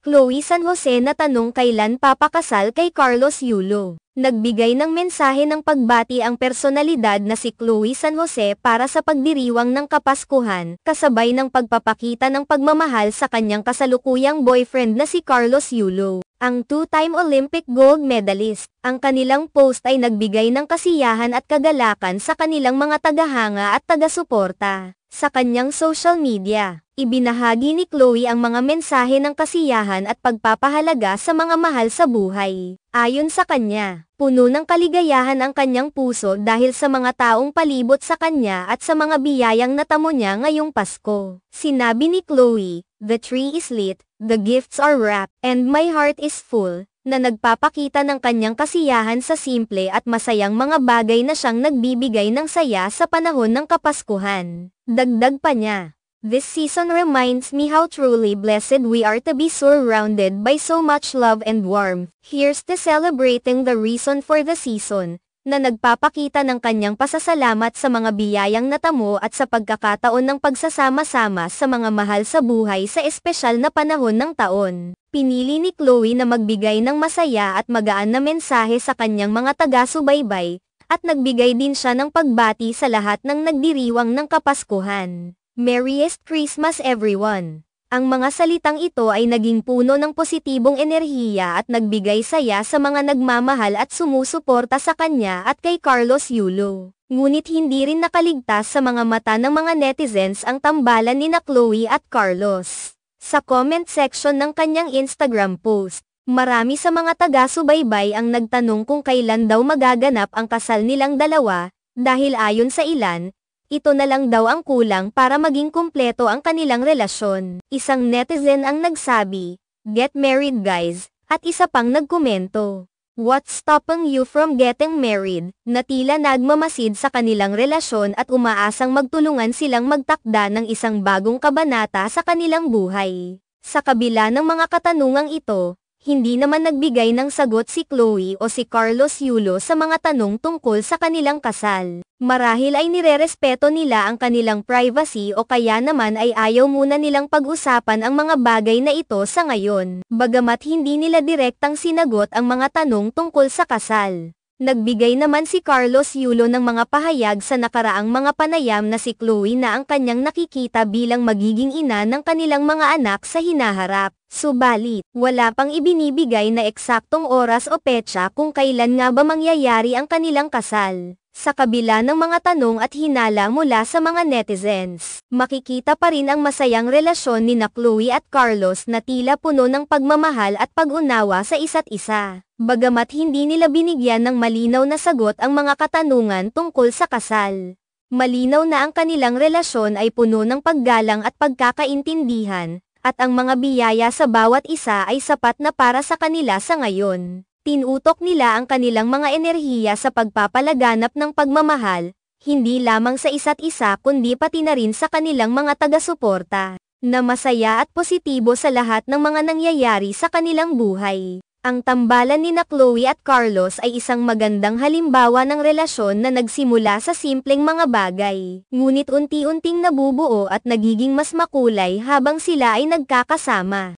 Chloe San Jose na tanong kailan papakasal kay Carlos Yulo. Nagbigay ng mensahe ng pagbati ang personalidad na si Chloe San Jose para sa pagdiriwang ng Kapaskuhan, kasabay ng pagpapakita ng pagmamahal sa kanyang kasalukuyang boyfriend na si Carlos Yulo, ang two-time Olympic gold medalist. Ang kanilang post ay nagbigay ng kasiyahan at kagalakan sa kanilang mga tagahanga at taga-suporta. Sa kanyang social media, ibinahagi ni Chloe ang mga mensahe ng kasiyahan at pagpapahalaga sa mga mahal sa buhay. Ayon sa kanya, puno ng kaligayahan ang kanyang puso dahil sa mga taong palibot sa kanya at sa mga biyayang natamo niya ngayong Pasko. Sinabi ni Chloe, "The tree is lit, the gifts are wrapped, and my heart is full," na nagpapakita ng kanyang kasiyahan sa simple at masayang mga bagay na siyang nagbibigay ng saya sa panahon ng Kapaskuhan. Dagdag pa niya, "This season reminds me how truly blessed we are to be surrounded by so much love and warmth. Here's to celebrating the reason for the season," na nagpapakita ng kanyang pasasalamat sa mga biyayang natamo at sa pagkakataon ng pagsasama-sama sa mga mahal sa buhay sa espesyal na panahon ng taon. Pinili ni Chloe na magbigay ng masaya at magaan na mensahe sa kanyang mga taga-subaybay, at nagbigay din siya ng pagbati sa lahat ng nagdiriwang ng Kapaskuhan. "Merriest Christmas everyone." Ang mga salitang ito ay naging puno ng positibong enerhiya at nagbigay saya sa mga nagmamahal at sumusuporta sa kanya at kay Carlos Yulo. Ngunit hindi rin nakaligtas sa mga mata ng mga netizens ang tambalan nina Chloe at Carlos. Sa comment section ng kanyang Instagram post, marami sa mga taga-subaybay ang nagtanong kung kailan daw magaganap ang kasal nilang dalawa, dahil ayon sa ilan, ito na lang daw ang kulang para maging kumpleto ang kanilang relasyon. Isang netizen ang nagsabi, "Get married guys," at isa pang nagkomento, "What's stopping you from getting married?" na tila nagmamasid sa kanilang relasyon at umaasang magtulungan silang magtakda ng isang bagong kabanata sa kanilang buhay. Sa kabila ng mga katanungang ito, hindi naman nagbigay ng sagot si Chloe o si Carlos Yulo sa mga tanong tungkol sa kanilang kasal. Marahil ay nirerespeto nila ang kanilang privacy o kaya naman ay ayaw muna nilang pag-usapan ang mga bagay na ito sa ngayon. Bagamat hindi nila direktang sinagot ang mga tanong tungkol sa kasal, nagbigay naman si Carlos Yulo ng mga pahayag sa nakaraang mga panayam na si Chloe na ang kanyang nakikita bilang magiging ina ng kanilang mga anak sa hinaharap. Subalit, wala pang ibinibigay na eksaktong oras o petsa kung kailan nga ba mangyayari ang kanilang kasal. Sa kabila ng mga tanong at hinala mula sa mga netizens, makikita pa rin ang masayang relasyon ni Chloe at Carlos na tila puno ng pagmamahal at pag-unawa sa isa't isa. Bagamat hindi nila binigyan ng malinaw na sagot ang mga katanungan tungkol sa kasal, malinaw na ang kanilang relasyon ay puno ng paggalang at pagkakaintindihan, at ang mga biyaya sa bawat isa ay sapat na para sa kanila sa ngayon. Tinutok nila ang kanilang mga enerhiya sa pagpapalaganap ng pagmamahal, hindi lamang sa isa't isa kundi pati na rin sa kanilang mga taga-suporta, na masaya at positibo sa lahat ng mga nangyayari sa kanilang buhay. Ang tambalan nina Chloe at Carlos ay isang magandang halimbawa ng relasyon na nagsimula sa simpleng mga bagay, ngunit unti-unting nabubuo at nagiging mas makulay habang sila ay nagkakasama.